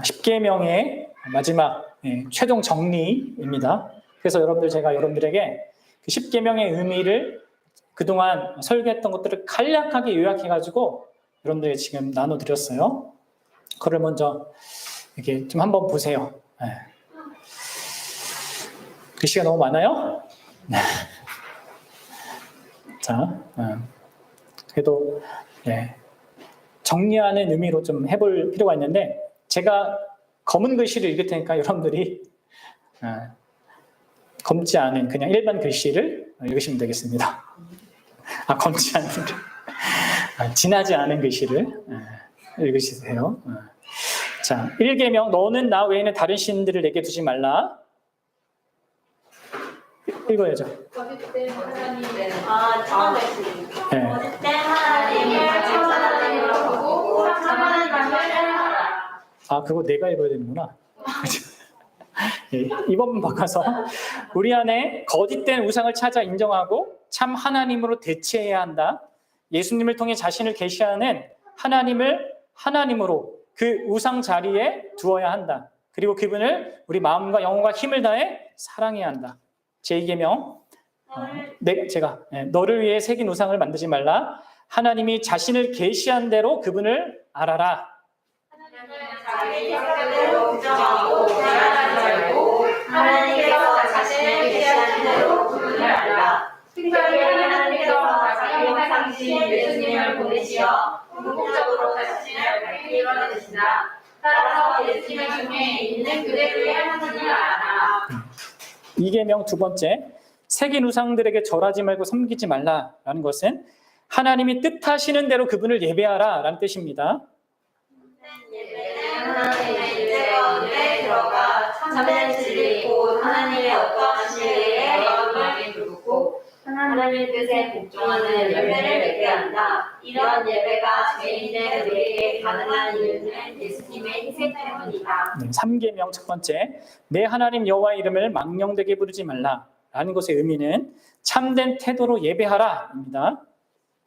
10계명의 마지막 최종 정리입니다. 그래서 제가 여러분들에게 그 10계명의 의미를 그동안 설계했던 것들을 간략하게 요약해가지고 여러분들에게 지금 나눠드렸어요. 그걸 먼저 이렇게 좀 한번 보세요. 글씨가 너무 많아요? 자, 그래도 정리하는 의미로 좀 해볼 필요가 있는데, 제가 검은 글씨를 읽을 테니까 여러분들이 검지 않은 그냥 일반 글씨를 읽으시면 되겠습니다. 검지 않은 진하지 않은 글씨를 읽으시세요. 자, 1계명, 너는 나 외에는 다른 신들을 내게 두지 말라. 읽어야죠. 거짓된 하나님은 처음 네. 거짓된 하나님을 보고 참하는 것을 따르라. 그거 내가 읽어야 되는구나. 이번 바꿔서 우리 안에 거짓된 우상을 찾아 인정하고 참 하나님으로 대체해야 한다. 예수님을 통해 자신을 계시하는 하나님을 하나님으로 그 우상 자리에 두어야 한다. 그리고 그분을 우리 마음과 영혼과 힘을 다해 사랑해야 한다. 제2계명, 너를 위해 새긴 우상을 만들지 말라. 하나님이 자신을 계시한 대로 그분을 알아라. 자기 생각대로 부정하고 불안하지 말고 하나님께서 자신을 계시하는 대로 그분을 알라. 특별히 하나님께서 자기 형상이신 예수님을 보내시어 궁극적으로 자신을 밝히 드러내신다. 따라서 예수님 중에 있는 그대로의 하나님을 알아라. 2계명 두 번째, 새긴 우상들에게 절하지 말고 섬기지 말라라는 것은 하나님이 뜻하시는 대로 그분을 예배하라라는 뜻입니다. 하나님의 일대가운데 들어가 참된 진리 곧 하나님의 어떠한 진리에 마음을 두고 하나님의 뜻에 복종하는 열매를 맺게 한다. 이런 예배가 죄인된 우리에게 가능한 이유는 예수님의 희생 때문이다. 3계명 첫 번째, 내 하나님 여호와의 이름을 망령되게 부르지 말라라는 것의 의미는 참된 태도로 예배하라입니다.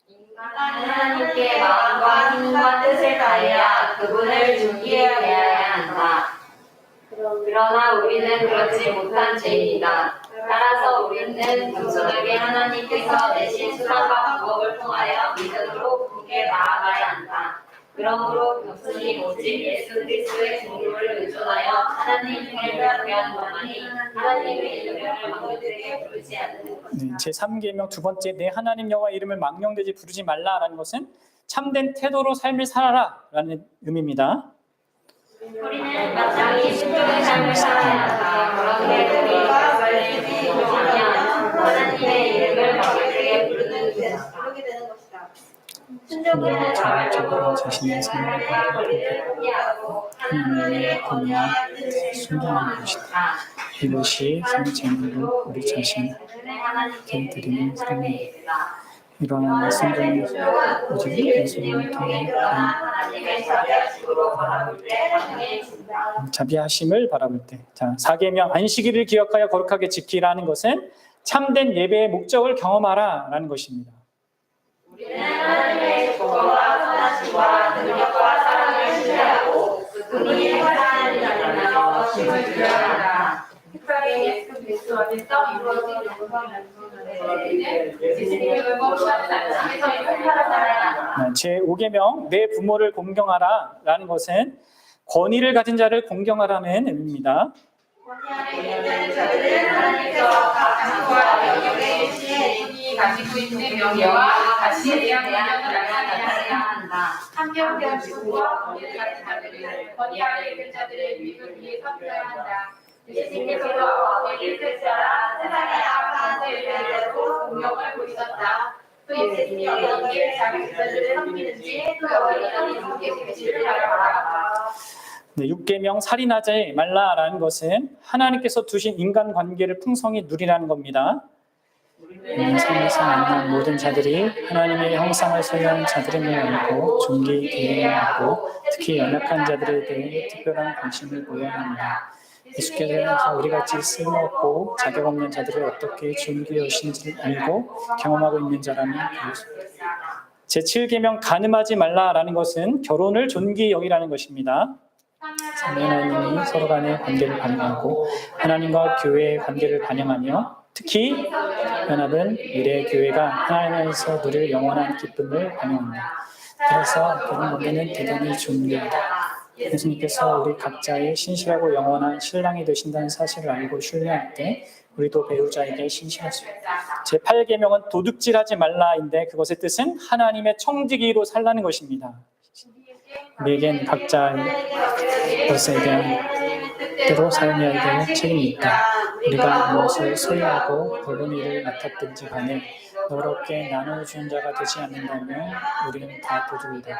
인간은 하나님께 마음과 힘과 뜻을 다해야 그분을 존귀하게 대해야 한다. 그러나 우리는 그렇지 못한 죄인이다. 따라서 우리는 단순하게 하나님께서 내신 수단과 방법을 통하여 믿음으로 그분께 나아가야 한다. 그러므로 단순히 오직 예수 그리스도의 종교를 의존하여 하나님을 위한 것만이 하나님의 이름을 망령되게 부르지 않는 것이다. 제3계명 두 번째, 내 하나님 여호와의 이름을 망령되게 부르지 말라라는 것은 참된 태도로 삶을 살아라라는 의미입니다. 우리는 마땅히 순종의 삶을 살아야 한다. 그런데 우리가 말씀이 인정하면 하나님의 이름을 망령되게 부르게 되는 것이다. 순종은 자발적으로 자신의 삶을 포기하고 하나님의 권위와 뜻을 순종하는 것이다. 이것이 성전으로 우리 자신을 드리는 삶의 예배다. 이러한 순종이 오직 예수님을 통해 자비하심을 바라볼 때. 자, 4계명, 안식일을 기억하여 거룩하게 지키라는 것은 참된 예배의 목적을 경험하라라는 것입니다. 우리는 하나님의 주권과 선하심과 능력과 사랑을 신뢰하고 그분이 행하시는 일을 알며 힘을 드려야 한다. 특별히 예수 그리스도 안에서 이루어진 영광을 예수님을 묵묵하는 안식에서 살아가야 한다. 제5계명, 내 부모를 공경하라라는 것은 권위를 가진 자를 공경하라는 의미입니다. 권위 안에 있는 자들은 하나님께서 가슴과 영역에 계신 분이 가지고 있는 명예와 가치에 대한 영향을 나타내야 한다. 함께한 지구와 권위를 가진 자들을 권위 아래 있는 자들의 유익을 위해 섬겨야 한다. 예수님께서도 권위를 펼쳐라 세상의 악한 세력으로 공격을 보이셨다. 또 예수님이 어떻게 자기 제자들을 섬기는지 또 여러분이 함께 계시를 바라라. 6계명, 살인하지 말라라는 것은 하나님께서 두신 인간관계를 풍성히 누리라는 겁니다. 삶에서 만난 모든 자들이 하나님의 형상을 소유한 자들임을 알고 존귀해야 하고 특히 연약한 자들에 대해 특별한 관심을 보여야 합니다. 예수께서 우리같이 쓸모없고 자격 없는 자들을 어떻게 존귀하신지를 알고 경험하고 있는 자라면 제7계명, 간음하지 말라라는 것은 결혼을 존귀히 여기라는 것입니다. 하나님이 서로 간의 관계를 반영하고 하나님과 교회의 관계를 반영하며 특히 연합은 미래의 교회가 하나님 안에서 누릴 영원한 기쁨을 반영합니다. 그래서 그런 관계는 대단히 좋은 일입니다. 예수님께서 우리 각자의 신실하고 영원한 신랑이 되신다는 사실을 알고 신뢰할 때 우리도 배우자에게 신실할 수 있다. 제8계명은 도둑질하지 말라인데 그것의 뜻은 하나님의 청지기로 살라는 것입니다. 우리에겐 각자의 것에 대한 뜻대로 사용해야 될 책임이 있다. 우리가 무엇을 소유하고 물론 일을 맡았든지 간에 너롭게 나눠주는 자가 되지 않는다면 우리는 다 도둑이다.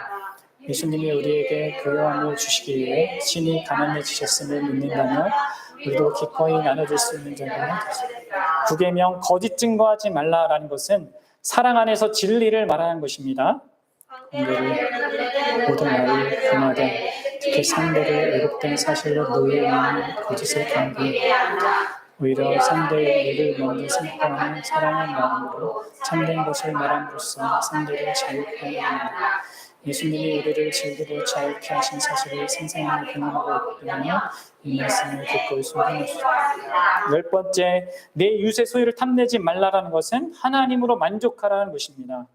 예수님이 우리에게 교養을 주시기 위해 친히 가난해지셨음을 믿는다면 우리도 기꺼이 나눠줄 수 있는 자가 되겠습니다. 9계명 거짓 증거하지 말라라는 것은 사랑 안에서 진리를 말하는 것입니다. 관계를 모든 말을 금하되 특히 상대를 왜곡된 사실로 노예하는 거짓을 경계 오히려 상대의 일을 먼저 선포하는 사랑의 마음으로 참된 것을 말함으로써 상대를 자유케 합니다. 예수님이 우리를 진리로 자유케 하신 사실을 생생하게 경험하고 있기 때문에 이 말씀을 듣고 순종하시죠. 10번째, 내 유세 소유를 탐내지 말라라는 것은 하나님으로 만족하라는 것입니다.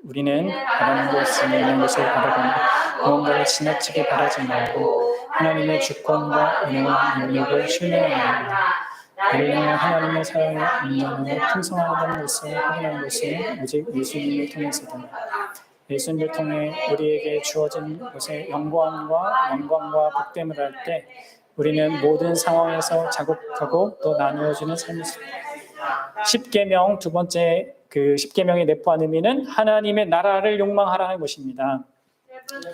우리는 바라는 것을 있는 것을 바라거나 무언가를 지나치게 바라지 말고 하나님의 주권과 은혜와 능력을 신뢰해야 합니다. 우리는 하나님의 사랑의 인정으로 풍성하다는 것을 확인하는 것은 오직 예수님을 통해서다. 예수님을 통해 우리에게 주어진 것의 영광과 복됨을 할 때 우리는 모든 상황에서 자극하고 또 나누어지는 삶이 있습니다. 10계명 두 번째 그 10계명의 내포한 의미는 하나님의 나라를 욕망하라는 것입니다.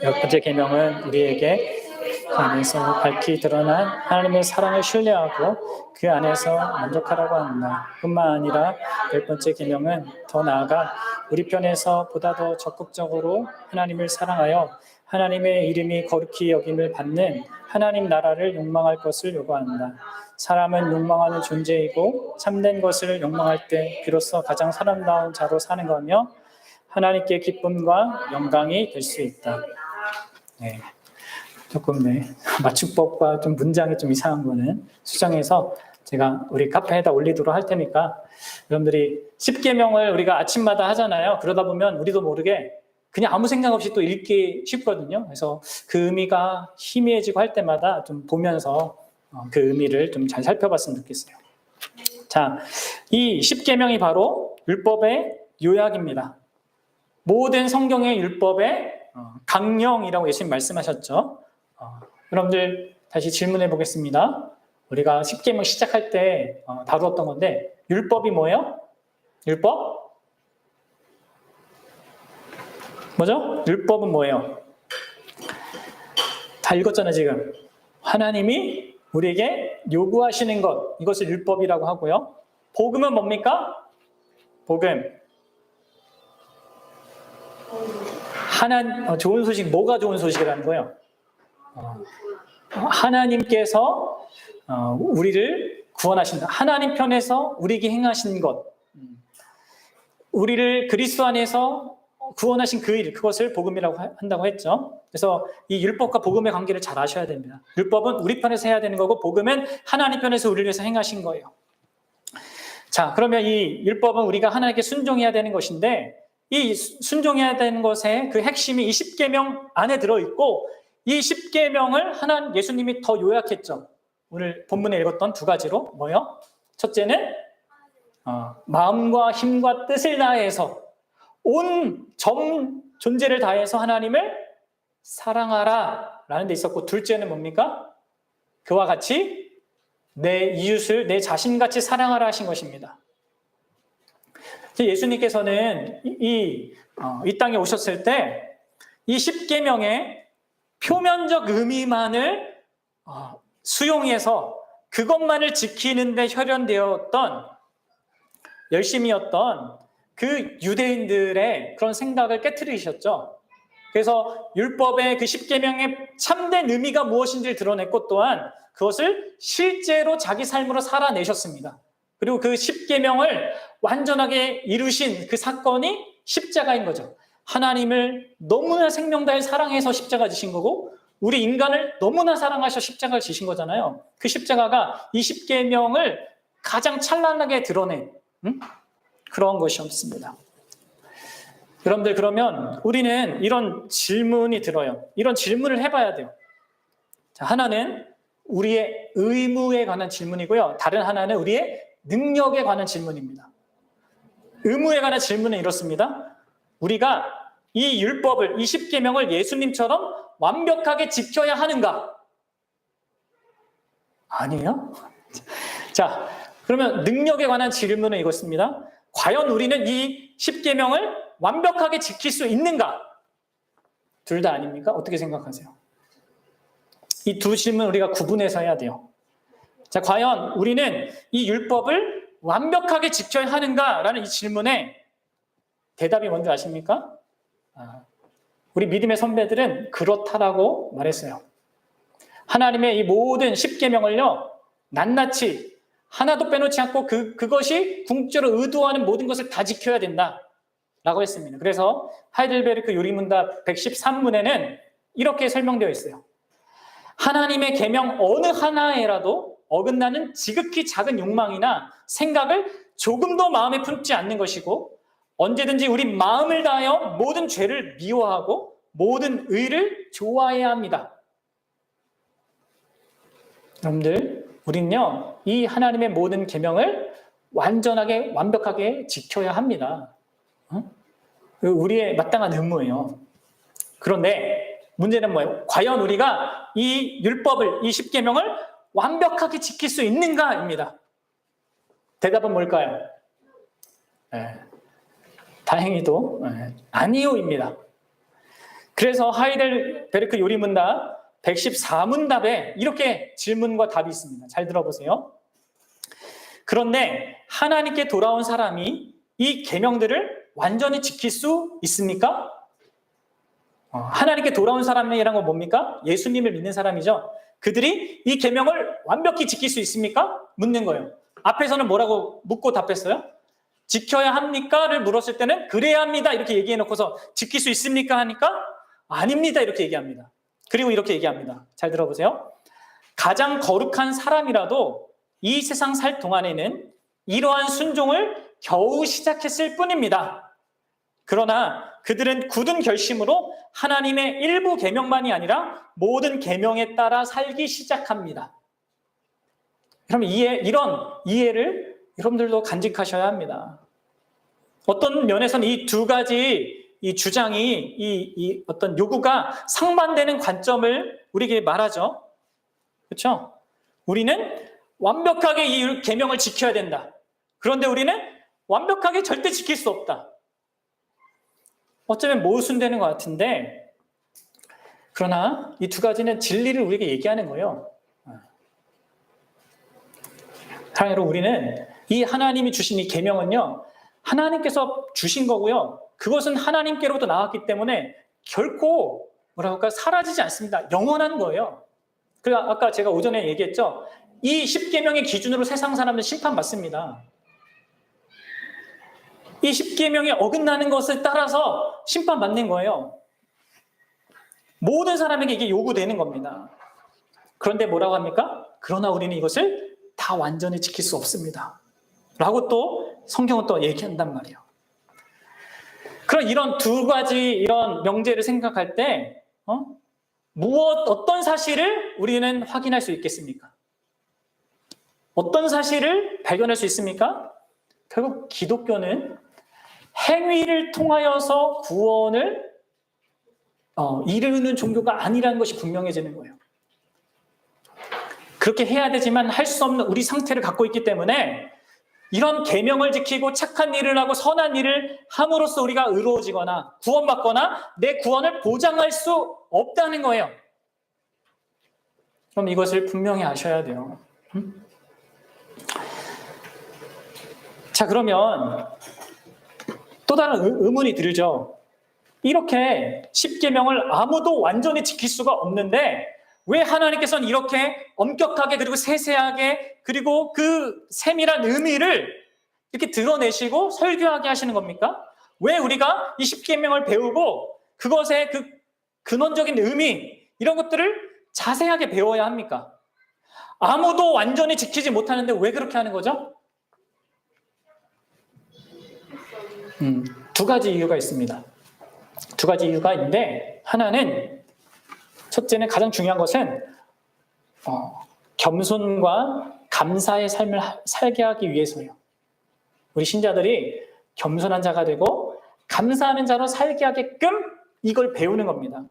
10번째 계명은 우리에게 그 안에서 밝히 드러난 하나님의 사랑을 신뢰하고 그 안에서 만족하라고 합니다. 뿐만 아니라 10번째 계명은 더 나아가 우리 편에서 보다 더 적극적으로 하나님을 사랑하여 하나님의 이름이 거룩히 여김을 받는 하나님 나라를 욕망할 것을 요구합니다. 사람은 욕망하는 존재이고 참된 것을 욕망할 때 비로소 가장 사람다운 자로 사는 거며 하나님께 기쁨과 영광이 될 수 있다. 네. 조금 맞춤법과 좀 문장이 좀 이상한 거는 수정해서 제가 우리 카페에다 올리도록 할 테니까 여러분들이 10계명을 우리가 아침마다 하잖아요. 그러다 보면 우리도 모르게 그냥 아무 생각 없이 또 읽기 쉽거든요. 그래서 그 의미가 희미해지고 할 때마다 좀 보면서 그 의미를 좀 잘 살펴봤으면 좋겠어요. 자, 이 10계명이 바로 율법의 요약입니다. 모든 성경의 율법의 강령이라고 예수님 말씀하셨죠. 여러분들 다시 질문해 보겠습니다. 우리가 10계명 시작할 때 다루었던 건데 율법이 뭐예요? 율법? 뭐죠? 율법은 뭐예요? 다 읽었잖아요 지금. 하나님이 우리에게 요구하시는 것, 이것을 율법이라고 하고요. 복음은 뭡니까? 복음. 좋은 소식, 뭐가 좋은 소식이라는 거예요? 하나님께서 우리를 구원하신다. 하나님 편에서 우리에게 행하신 것, 우리를 그리스도 안에서 구원하신 그 일, 그것을 복음이라고 한다고 했죠. 그래서 이 율법과 복음의 관계를 잘 아셔야 됩니다. 율법은 우리 편에서 해야 되는 거고 복음은 하나님 편에서 우리를 위해서 행하신 거예요. 자, 그러면 이 율법은 우리가 하나님께 순종해야 되는 것인데 이 순종해야 되는 것의 그 핵심이 이 10계명 안에 들어있고 이 10계명을 예수님이 더 요약했죠. 오늘 본문에 읽었던 두 가지로 뭐요? 첫째는 마음과 힘과 뜻을 다해서 온 존재를 다해서 하나님을 사랑하라 라는 데 있었고 둘째는 뭡니까? 그와 같이 내 이웃을 내 자신같이 사랑하라 하신 것입니다. 예수님께서는 이 땅에 오셨을 때 이 10계명의 표면적 의미만을 수용해서 그것만을 지키는 데 혈연되었던 열심이었던 그 유대인들의 그런 생각을 깨트리셨죠. 그래서 율법의 그 10계명의 참된 의미가 무엇인지를 드러냈고 또한 그것을 실제로 자기 삶으로 살아내셨습니다. 그리고 그 10계명을 완전하게 이루신 그 사건이 십자가인 거죠. 하나님을 너무나 생명 다해 사랑해서 십자가 지신 거고 우리 인간을 너무나 사랑하셔 십자가를 지신 거잖아요. 그 십자가가 이 십계명을 가장 찬란하게 드러낸 그런 것이 없습니다. 여러분들, 그러면 우리는 이런 질문이 들어요. 이런 질문을 해봐야 돼요. 자, 하나는 우리의 의무에 관한 질문이고요. 다른 하나는 우리의 능력에 관한 질문입니다. 의무에 관한 질문은 이렇습니다. 우리가 이 율법을, 이 십계명을 예수님처럼 완벽하게 지켜야 하는가? 아니에요? 자, 그러면 능력에 관한 질문은 이것입니다. 과연 우리는 이 십계명을 완벽하게 지킬 수 있는가? 둘 다 아닙니까? 어떻게 생각하세요? 이 두 질문 우리가 구분해서 해야 돼요. 자, 과연 우리는 이 율법을 완벽하게 지켜야 하는가라는 이 질문에 대답이 뭔지 아십니까? 우리 믿음의 선배들은 그렇다라고 말했어요. 하나님의 이 모든 십계명을요, 낱낱이 하나도 빼놓지 않고 그것이 궁극적으로 의도하는 모든 것을 다 지켜야 된다라고 했습니다. 그래서 하이델베르크 요리문답 113문에는 이렇게 설명되어 있어요. 하나님의 계명 어느 하나에라도 어긋나는 지극히 작은 욕망이나 생각을 조금도 마음에 품지 않는 것이고, 언제든지 우리 마음을 다하여 모든 죄를 미워하고 모든 의를 좋아해야 합니다. 여러분들, 우리는요, 이 하나님의 모든 계명을 완전하게 완벽하게 지켜야 합니다. 우리의 마땅한 의무예요. 그런데 문제는 뭐예요? 과연 우리가 이 율법을, 이 십계명을 완벽하게 지킬 수 있는가입니다. 대답은 뭘까요? 다행히도 아니요입니다. 그래서 하이델베르크 요리문답 114문답에 이렇게 질문과 답이 있습니다. 잘 들어보세요. 그런데 하나님께 돌아온 사람이 이 계명들을 완전히 지킬 수 있습니까? 하나님께 돌아온 사람이란 건 뭡니까? 예수님을 믿는 사람이죠. 그들이 이 계명을 완벽히 지킬 수 있습니까? 묻는 거예요. 앞에서는 뭐라고 묻고 답했어요? 지켜야 합니까?를 물었을 때는 그래야 합니다 이렇게 얘기해 놓고서 지킬 수 있습니까? 하니까 아닙니다 이렇게 얘기합니다. 그리고 이렇게 얘기합니다. 잘 들어보세요. 가장 거룩한 사람이라도 이 세상 살 동안에는 이러한 순종을 겨우 시작했을 뿐입니다. 그러나 그들은 굳은 결심으로 하나님의 일부 계명만이 아니라 모든 계명에 따라 살기 시작합니다. 그러면 이런 이해를 여러분들도 간직하셔야 합니다. 어떤 면에서는 이 두 가지 이 주장이 이 어떤 요구가 상반되는 관점을 우리에게 말하죠. 그렇죠? 우리는 완벽하게 이 계명을 지켜야 된다. 그런데 우리는 완벽하게 절대 지킬 수 없다. 어쩌면 모순되는 것 같은데, 그러나 이 두 가지는 진리를 우리에게 얘기하는 거예요. 사랑으로 우리는 이 하나님이 주신 이 계명은요, 하나님께서 주신 거고요. 그것은 하나님께로부터 나왔기 때문에 결코 사라지지 않습니다. 영원한 거예요. 그리고 아까 제가 오전에 얘기했죠. 이 십계명의 기준으로 세상 사람은 심판받습니다. 이 십계명에 어긋나는 것을 따라서 심판받는 거예요. 모든 사람에게 이게 요구되는 겁니다. 그런데 뭐라고 합니까? 그러나 우리는 이것을 다 완전히 지킬 수 없습니다. 라고 또 성경은 또 얘기한단 말이에요. 그럼 이런 두 가지 이런 명제를 생각할 때 어떤 사실을 우리는 확인할 수 있겠습니까? 어떤 사실을 발견할 수 있습니까? 결국 기독교는 행위를 통하여서 구원을 이루는 종교가 아니라는 것이 분명해지는 거예요. 그렇게 해야 되지만 할 수 없는 우리 상태를 갖고 있기 때문에 이런 계명을 지키고 착한 일을 하고 선한 일을 함으로써 우리가 의로워지거나 구원받거나 내 구원을 보장할 수 없다는 거예요. 그럼 이것을 분명히 아셔야 돼요. 자, 그러면 또 다른 의문이 들죠. 이렇게 십계명을 아무도 완전히 지킬 수가 없는데 왜 하나님께서는 이렇게 엄격하게 그리고 세세하게 그리고 그 세밀한 의미를 이렇게 드러내시고 설교하게 하시는 겁니까? 왜 우리가 이 십계명을 배우고 그것의 그 근원적인 의미, 이런 것들을 자세하게 배워야 합니까? 아무도 완전히 지키지 못하는데 왜 그렇게 하는 거죠? 두 가지 이유가 있습니다. 두 가지 이유가 있는데, 하나는, 첫째는 가장 중요한 것은 겸손과 감사의 삶을 살게 하기 위해서요. 우리 신자들이 겸손한 자가 되고 감사하는 자로 살게 하게끔 이걸 배우는 겁니다.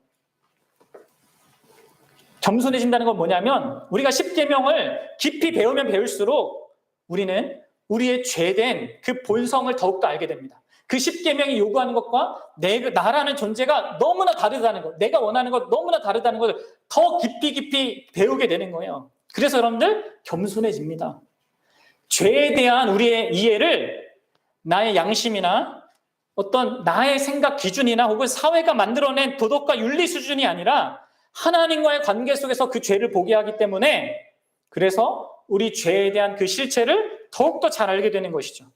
겸손해진다는 건 뭐냐면, 우리가 십계명을 깊이 배우면 배울수록 우리는 우리의 죄된 그 본성을 더욱더 알게 됩니다. 그 십계명이 요구하는 것과 나라는 존재가 너무나 다르다는 것, 내가 원하는 것 너무나 다르다는 것을 더 깊이 배우게 되는 거예요. 그래서 여러분들 겸손해집니다. 죄에 대한 우리의 이해를 나의 양심이나 어떤 나의 생각 기준이나 혹은 사회가 만들어낸 도덕과 윤리 수준이 아니라 하나님과의 관계 속에서 그 죄를 보게 하기 때문에, 그래서 우리 죄에 대한 그 실체를 더욱더 잘 알게 되는 것이죠.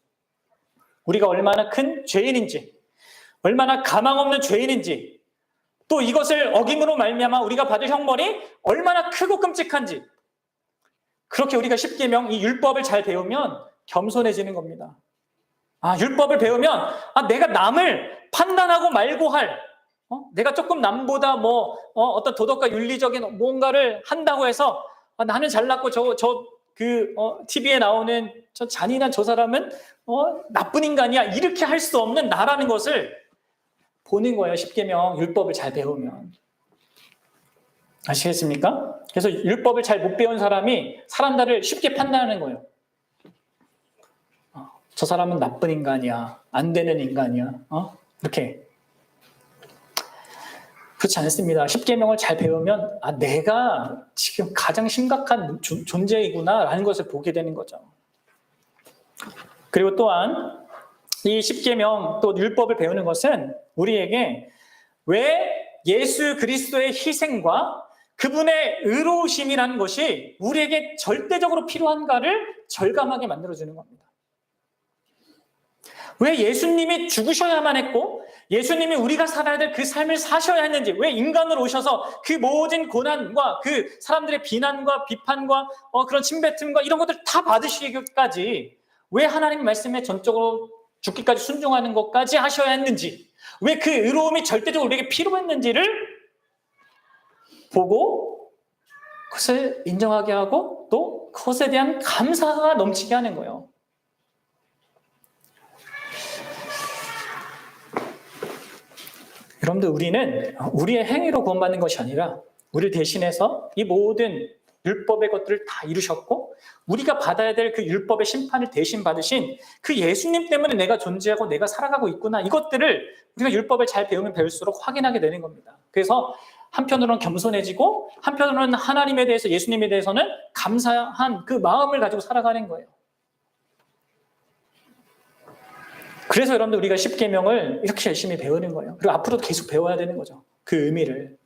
우리가 얼마나 큰 죄인인지, 얼마나 가망 없는 죄인인지, 또 이것을 어김으로 말미암아 우리가 받을 형벌이 얼마나 크고 끔찍한지, 그렇게 우리가 십계명, 이 율법을 잘 배우면 겸손해지는 겁니다. 율법을 배우면 내가 남을 판단하고 말고 할, 내가 조금 남보다 어떤 도덕과 윤리적인 뭔가를 한다고 해서 나는 잘났고 TV에 나오는 저 잔인한 저 사람은 나쁜 인간이야, 이렇게 할 수 없는 나라는 것을 보는 거예요. 십계명 율법을 잘 배우면. 아시겠습니까? 그래서 율법을 잘 못 배운 사람이 사람들을 쉽게 판단하는 거예요. 저 사람은 나쁜 인간이야, 안 되는 인간이야, 이렇게. 그렇지 않습니다. 십계명을 잘 배우면 내가 지금 가장 심각한 존재이구나 라는 것을 보게 되는 거죠. 그리고 또한 이 십계명 또 율법을 배우는 것은 우리에게 왜 예수 그리스도의 희생과 그분의 의로우심이라는 것이 우리에게 절대적으로 필요한가를 절감하게 만들어주는 겁니다. 왜 예수님이 죽으셔야만 했고 예수님이 우리가 살아야 될 그 삶을 사셔야 했는지, 왜 인간으로 오셔서 그 모든 고난과 그 사람들의 비난과 비판과 그런 침뱉음과 이런 것들 다 받으시기까지 왜 하나님 말씀에 전적으로 죽기까지 순종하는 것까지 하셔야 했는지, 왜 그 의로움이 절대적으로 우리에게 필요했는지를 보고 그것을 인정하게 하고 또 그것에 대한 감사가 넘치게 하는 거예요. 여러분들, 우리는 우리의 행위로 구원받는 것이 아니라 우리를 대신해서 이 모든 율법의 것들을 다 이루셨고 우리가 받아야 될 그 율법의 심판을 대신 받으신 그 예수님 때문에 내가 존재하고 내가 살아가고 있구나, 이것들을 우리가 율법을 잘 배우면 배울수록 확인하게 되는 겁니다. 그래서 한편으로는 겸손해지고 한편으로는 하나님에 대해서, 예수님에 대해서는 감사한 그 마음을 가지고 살아가는 거예요. 그래서 여러분들, 우리가 십계명을 이렇게 열심히 배우는 거예요. 그리고 앞으로도 계속 배워야 되는 거죠. 그 의미를.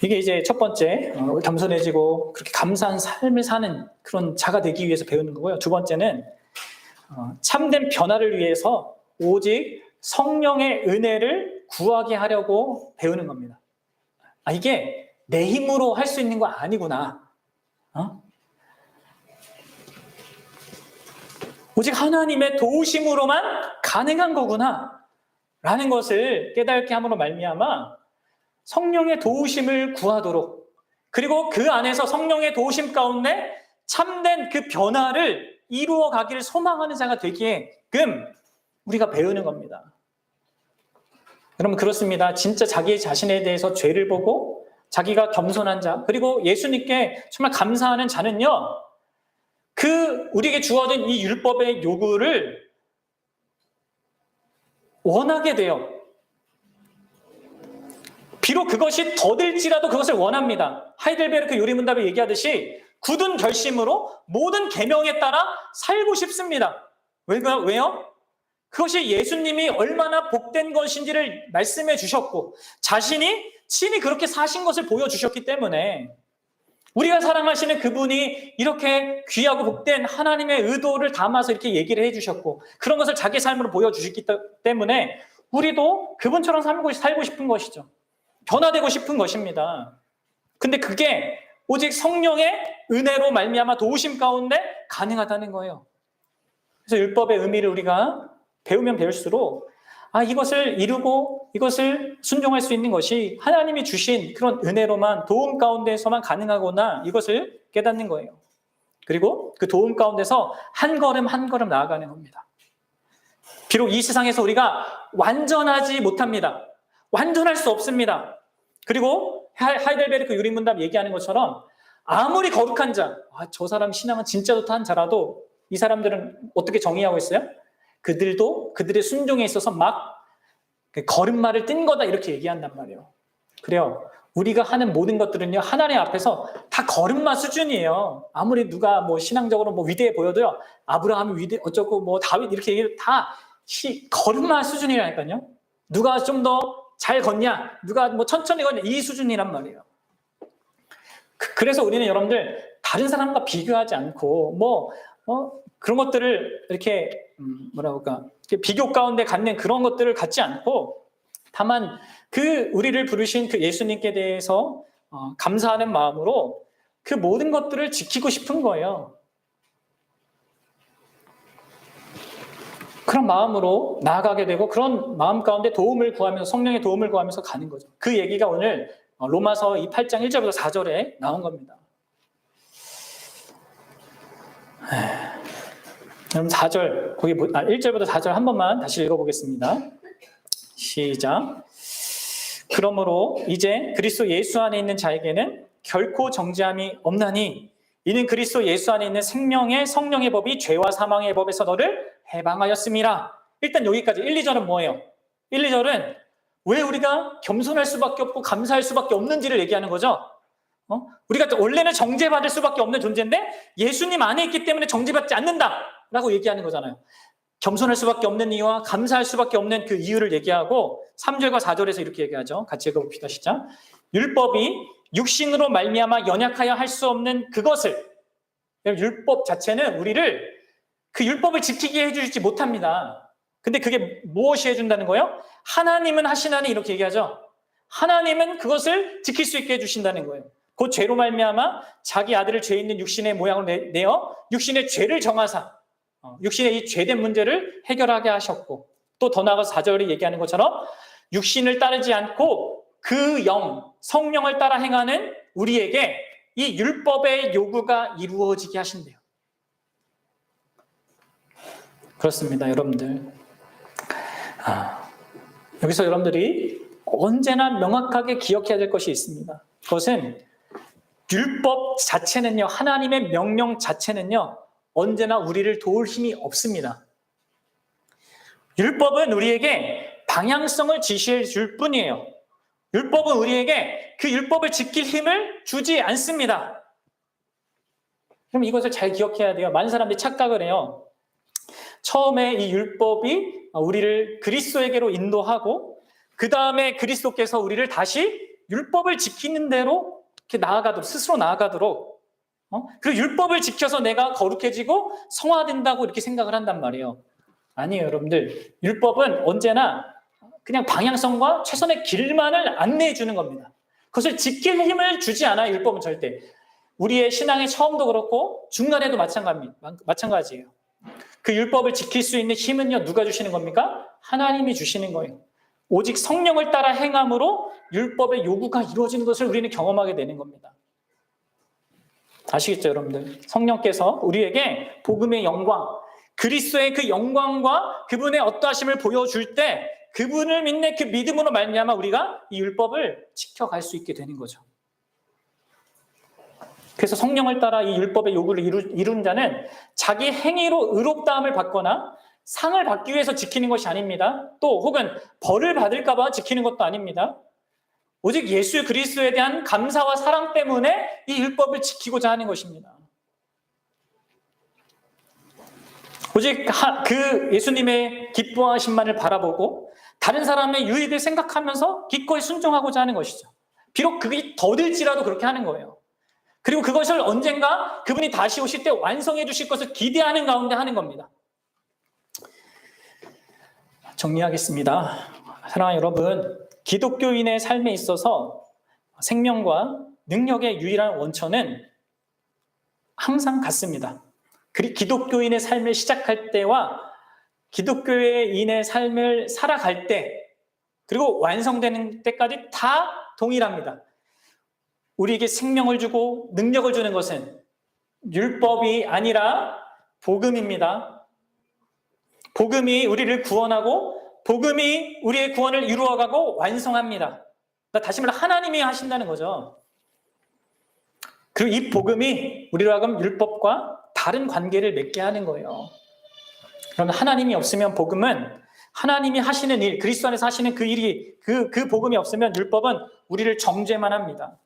이게 이제 첫 번째, 겸손해지고 그렇게 감사한 삶을 사는 그런 자가 되기 위해서 배우는 거고요. 두 번째는 참된 변화를 위해서 오직 성령의 은혜를 구하게 하려고 배우는 겁니다. 이게 내 힘으로 할 수 있는 거 아니구나. 오직 하나님의 도우심으로만 가능한 거구나 라는 것을 깨닫게 함으로 말미암아 성령의 도우심을 구하도록, 그리고 그 안에서 성령의 도우심 가운데 참된 그 변화를 이루어 가기를 소망하는 자가 되게끔 우리가 배우는 겁니다. 여러분, 그렇습니다. 진짜 자기 자신에 대해서 죄를 보고 자기가 겸손한 자, 그리고 예수님께 정말 감사하는 자는요, 그 우리에게 주어진 이 율법의 요구를 원하게 돼요. 비록 그것이 더딜지라도 그것을 원합니다. 하이델베르크 요리문답에 얘기하듯이 굳은 결심으로 모든 계명에 따라 살고 싶습니다. 왜요? 그것이 예수님이 얼마나 복된 것인지를 말씀해 주셨고 자신이 친히 그렇게 사신 것을 보여주셨기 때문에, 우리가 사랑하시는 그분이 이렇게 귀하고 복된 하나님의 의도를 담아서 이렇게 얘기를 해주셨고 그런 것을 자기 삶으로 보여주셨기 때문에 우리도 그분처럼 살고 싶은 것이죠. 변화되고 싶은 것입니다. 근데 그게 오직 성령의 은혜로 말미암아 도우심 가운데 가능하다는 거예요. 그래서 율법의 의미를 우리가 배우면 배울수록 이것을 이루고 이것을 순종할 수 있는 것이 하나님이 주신 그런 은혜로만 도움 가운데서만 가능하구나, 이것을 깨닫는 거예요. 그리고 그 도움 가운데서 한 걸음 한 걸음 나아가는 겁니다. 비록 이 세상에서 우리가 완전하지 못합니다. 완전할 수 없습니다. 그리고 하이델베르크 유리문답 얘기하는 것처럼 아무리 거룩한 자, 저 사람 신앙은 진짜 좋다 한 자라도 이 사람들은 어떻게 정의하고 있어요? 그들도 그들의 순종에 있어서 막 걸음마를 뛴 거다, 이렇게 얘기한단 말이에요. 그래요. 우리가 하는 모든 것들은요, 하나님 앞에서 다 걸음마 수준이에요. 아무리 누가 뭐 신앙적으로 뭐 위대해 보여도요, 아브라함이 어쩌고 뭐 다윗 이렇게 얘기해도 다 걸음마 수준이라니까요. 누가 좀 더 잘 걷냐, 누가 뭐 천천히 걷냐, 이 수준이란 말이에요. 그래서 우리는 여러분들 다른 사람과 비교하지 않고 그런 것들을 이렇게 비교 가운데 갖는 그런 것들을 갖지 않고, 다만 우리를 부르신 그 예수님께 대해서 감사하는 마음으로 그 모든 것들을 지키고 싶은 거예요. 그런 마음으로 나아가게 되고, 그런 마음 가운데 도움을 구하면서, 성령의 도움을 구하면서 가는 거죠. 그 얘기가 오늘 로마서 8장 1절부터 4절에 나온 겁니다. 그럼 4절, 1절부터 4절 한 번만 다시 읽어보겠습니다. 시작. 그러므로 이제 그리스도 예수 안에 있는 자에게는 결코 정죄함이 없나니, 이는 그리스도 예수 안에 있는 생명의 성령의 법이 죄와 사망의 법에서 너를 해방하였음이라. 일단 여기까지 1, 2절은 뭐예요? 1, 2절은 왜 우리가 겸손할 수밖에 없고 감사할 수밖에 없는지를 얘기하는 거죠. 우리가 원래는 정죄받을 수밖에 없는 존재인데 예수님 안에 있기 때문에 정죄받지 않는다라고 얘기하는 거잖아요. 겸손할 수밖에 없는 이유와 감사할 수밖에 없는 그 이유를 얘기하고 3절과 4절에서 이렇게 얘기하죠. 같이 읽어봅시다. 시작. 율법이 육신으로 말미암아 연약하여 할 수 없는 그것을, 율법 자체는 우리를 그 율법을 지키게 해주지 못합니다. 근데 그게 무엇이 해준다는 거예요? 하나님은 하시나니, 이렇게 얘기하죠. 하나님은 그것을 지킬 수 있게 해주신다는 거예요. 그 죄로 말미암아 자기 아들을 죄 있는 육신의 모양을 내어 육신의 죄를 정하사 육신의 이 죄된 문제를 해결하게 하셨고, 또 더 나아가서 4절이 얘기하는 것처럼 육신을 따르지 않고 그 성령을 따라 행하는 우리에게 이 율법의 요구가 이루어지게 하신대요. 그렇습니다, 여러분들. 여기서 여러분들이 언제나 명확하게 기억해야 될 것이 있습니다. 그것은 율법 자체는요, 하나님의 명령 자체는요, 언제나 우리를 도울 힘이 없습니다. 율법은 우리에게 방향성을 지시해 줄 뿐이에요. 율법은 우리에게 그 율법을 지킬 힘을 주지 않습니다. 그럼 이것을 잘 기억해야 돼요. 많은 사람들이 착각을 해요. 처음에 이 율법이 우리를 그리스도에게로 인도하고, 그 다음에 그리스도께서 우리를 다시 율법을 지키는 대로 이렇게 스스로 나아가도록, 그리고 율법을 지켜서 내가 거룩해지고 성화된다고 이렇게 생각을 한단 말이에요. 아니에요, 여러분들. 율법은 언제나 그냥 방향성과 최선의 길만을 안내해 주는 겁니다. 그것을 지킬 힘을 주지 않아요, 율법은 절대. 우리의 신앙의 처음도 그렇고 중간에도 마찬가지예요. 그 율법을 지킬 수 있는 힘은요, 누가 주시는 겁니까? 하나님이 주시는 거예요. 오직 성령을 따라 행함으로 율법의 요구가 이루어지는 것을 우리는 경험하게 되는 겁니다. 아시겠죠, 여러분들? 성령께서 우리에게 복음의 영광, 그리스도의 그 영광과 그분의 어떠하심을 보여줄 때 그분을 믿는 그 믿음으로 말미암아 우리가 이 율법을 지켜갈 수 있게 되는 거죠. 그래서 성령을 따라 이 율법의 요구를 이룬 자는 자기 행위로 의롭다함을 받거나 상을 받기 위해서 지키는 것이 아닙니다. 또 혹은 벌을 받을까 봐 지키는 것도 아닙니다. 오직 예수 그리스도에 대한 감사와 사랑 때문에 이 율법을 지키고자 하는 것입니다. 오직 그 예수님의 기뻐하심만을 바라보고 다른 사람의 유익을 생각하면서 기꺼이 순종하고자 하는 것이죠. 비록 그게 더딜지라도 그렇게 하는 거예요. 그리고 그것을 언젠가 그분이 다시 오실 때 완성해 주실 것을 기대하는 가운데 하는 겁니다. 정리하겠습니다. 사랑하는 여러분, 기독교인의 삶에 있어서 생명과 능력의 유일한 원천은 항상 같습니다. 기독교인의 삶을 시작할 때와 기독교인의 삶을 살아갈 때, 그리고 완성되는 때까지 다 동일합니다. 우리에게 생명을 주고 능력을 주는 것은 율법이 아니라 복음입니다. 복음이 우리를 구원하고 복음이 우리의 구원을 이루어가고 완성합니다. 다시 말해 하나님이 하신다는 거죠. 그리고 이 복음이 우리로 하여금 율법과 다른 관계를 맺게 하는 거예요. 그러면 하나님이 없으면 복음은 하나님이 하시는 일, 그리스도 안에서 하시는 그 일이 그 복음이 없으면 율법은 우리를 정죄만 합니다.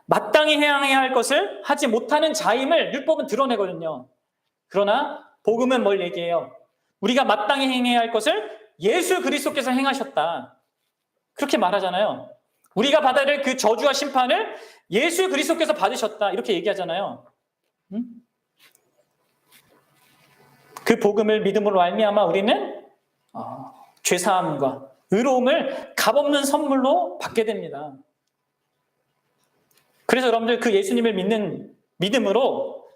마땅히 해야 할 것을 하지 못하는 자임을 율법은 드러내거든요. 그러나 복음은 뭘 얘기해요? 우리가 마땅히 행해야 할 것을 예수 그리스도께서 행하셨다. 그렇게 말하잖아요. 우리가 받아야 될 그 저주와 심판을 예수 그리스도께서 받으셨다. 이렇게 얘기하잖아요. 그 복음을 믿음으로 말미암아 우리는 죄사함과 의로움을 값없는 선물로 받게 됩니다. 그래서 여러분들 그 예수님을 믿는 믿음으로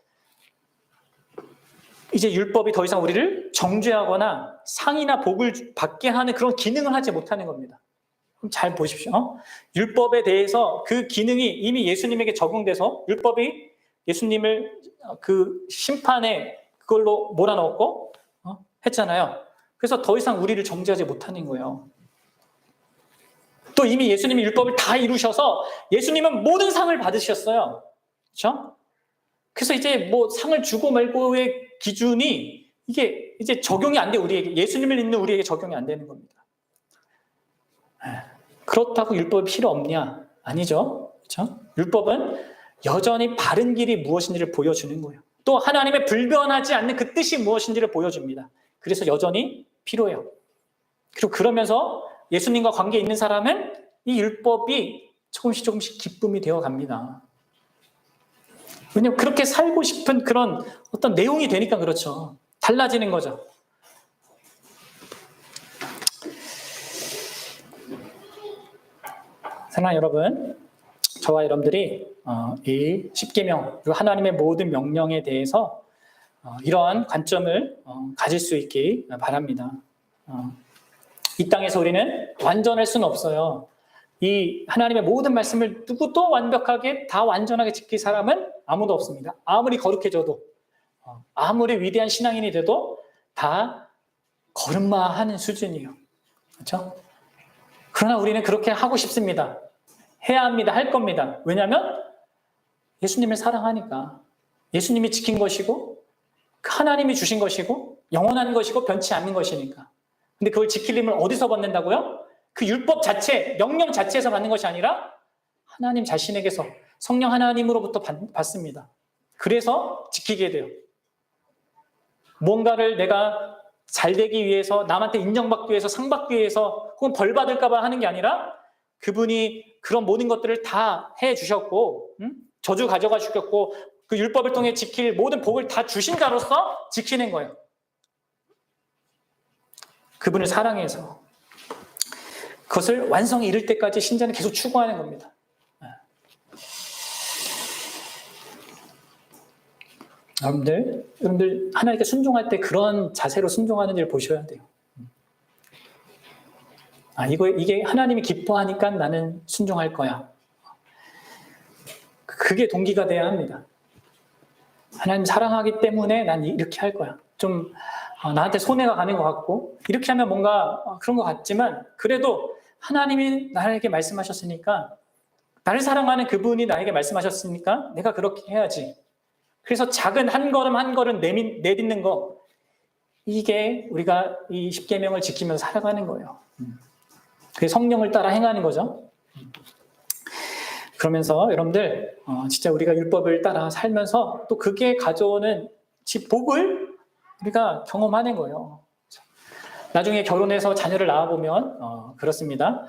이제 율법이 더 이상 우리를 정죄하거나 상이나 복을 받게 하는 그런 기능을 하지 못하는 겁니다. 그럼 잘 보십시오. 율법에 대해서 그 기능이 이미 예수님에게 적용돼서 율법이 예수님을 그 심판에 그걸로 몰아넣었고 했잖아요. 그래서 더 이상 우리를 정죄하지 못하는 거예요. 또 이미 예수님이 율법을 다 이루셔서 예수님은 모든 상을 받으셨어요. 그렇죠? 그래서 이제 뭐 상을 주고 말고의 기준이 이게 이제 적용이 안 돼, 우리에게. 예수님을 믿는 우리에게 적용이 안 되는 겁니다. 그렇다고 율법이 필요 없냐? 아니죠. 그렇죠? 율법은 여전히 바른 길이 무엇인지를 보여주는 거예요. 또 하나님의 불변하지 않는 그 뜻이 무엇인지를 보여줍니다. 그래서 여전히 필요해요. 그리고 그러면서 예수님과 관계 있는 사람은 이 율법이 조금씩 기쁨이 되어 갑니다. 왜냐하면 그렇게 살고 싶은 그런 어떤 내용이 되니까 그렇죠. 달라지는 거죠. 사랑하는 여러분, 저와 여러분들이 이 십계명, 그리고 하나님의 모든 명령에 대해서 이러한 관점을 가질 수 있기 바랍니다. 이 땅에서 우리는 완전할 수는 없어요. 이 하나님의 모든 말씀을 누구도 완벽하게 다 완전하게 지킬 사람은 아무도 없습니다. 아무리 거룩해져도, 아무리 위대한 신앙인이 돼도 다 걸음마하는 수준이에요. 그렇죠? 그러나 우리는 그렇게 하고 싶습니다. 해야 합니다. 할 겁니다. 왜냐하면 예수님을 사랑하니까. 예수님이 지킨 것이고 하나님이 주신 것이고 영원한 것이고 변치 않는 것이니까. 근데 그걸 지킬 힘을 어디서 받는다고요? 그 율법 자체, 명령 자체에서 받는 것이 아니라 하나님 자신에게서, 성령 하나님으로부터 받습니다. 그래서 지키게 돼요. 뭔가를 내가 잘 되기 위해서, 남한테 인정받기 위해서, 상받기 위해서, 혹은 벌 받을까 봐 하는 게 아니라 그분이 그런 모든 것들을 다 해주셨고, 저주 가져가 주셨고, 그 율법을 통해 지킬 모든 복을 다 주신 자로서 지키는 거예요. 그분을 사랑해서. 그것을 완성에 이를 때까지 신자는 계속 추구하는 겁니다. 여러분들 하나님께 순종할 때 그런 자세로 순종하는지를 보셔야 돼요. 이게 하나님이 기뻐하니까 나는 순종할 거야. 그게 동기가 돼야 합니다. 하나님 사랑하기 때문에 난 이렇게 할 거야. 좀 나한테 손해가 가는 것 같고 이렇게 하면 뭔가 그런 것 같지만 그래도 하나님이 나에게 말씀하셨으니까, 나를 사랑하는 그분이 나에게 말씀하셨으니까 내가 그렇게 해야지. 그래서 작은 한 걸음 한 걸음 내딛는 거, 이게 우리가 이 십계명을 지키면서 살아가는 거예요. 그게 성령을 따라 행하는 거죠. 그러면서 여러분들 진짜 우리가 율법을 따라 살면서 또 그게 가져오는 복을 우리가 경험하는 거예요. 나중에 결혼해서 자녀를 낳아보면 그렇습니다.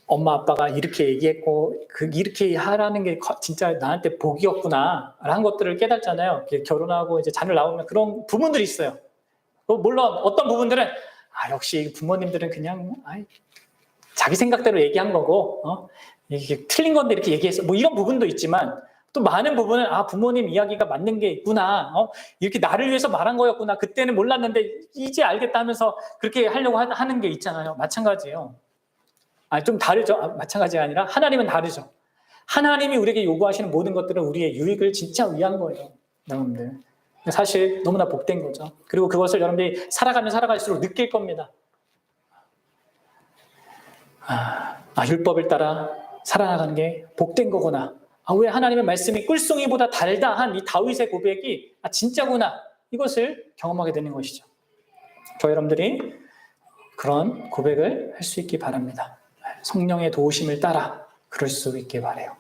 엄마 아빠가 이렇게 얘기했고 이렇게 하라는 게 진짜 나한테 복이었구나 라는 것들을 깨닫잖아요. 결혼하고 이제 자녀를 낳으면 그런 부분들이 있어요. 물론 어떤 부분들은 역시 부모님들은 그냥 자기 생각대로 얘기한 거고, 이게 틀린 건데 이렇게 얘기해서 뭐 이런 부분도 있지만 또 많은 부분은 부모님 이야기가 맞는 게 있구나, 이렇게 나를 위해서 말한 거였구나, 그때는 몰랐는데 이제 알겠다 하면서 그렇게 하려고 하는 게 있잖아요. 마찬가지예요. 좀 다르죠. 마찬가지가 아니라 하나님은 다르죠. 하나님이 우리에게 요구하시는 모든 것들은 우리의 유익을 진짜 위한 거예요, 여러분들. 사실 너무나 복된 거죠. 그리고 그것을 여러분들이 살아가면 살아갈수록 느낄 겁니다. 율법을 따라 살아나가는 게 복된 거구나. 왜 하나님의 말씀이 꿀송이보다 달다 한 이 다윗의 고백이 진짜구나. 이것을 경험하게 되는 것이죠. 저 여러분들이 그런 고백을 할 수 있기 바랍니다. 성령의 도우심을 따라 그럴 수 있게 바라요.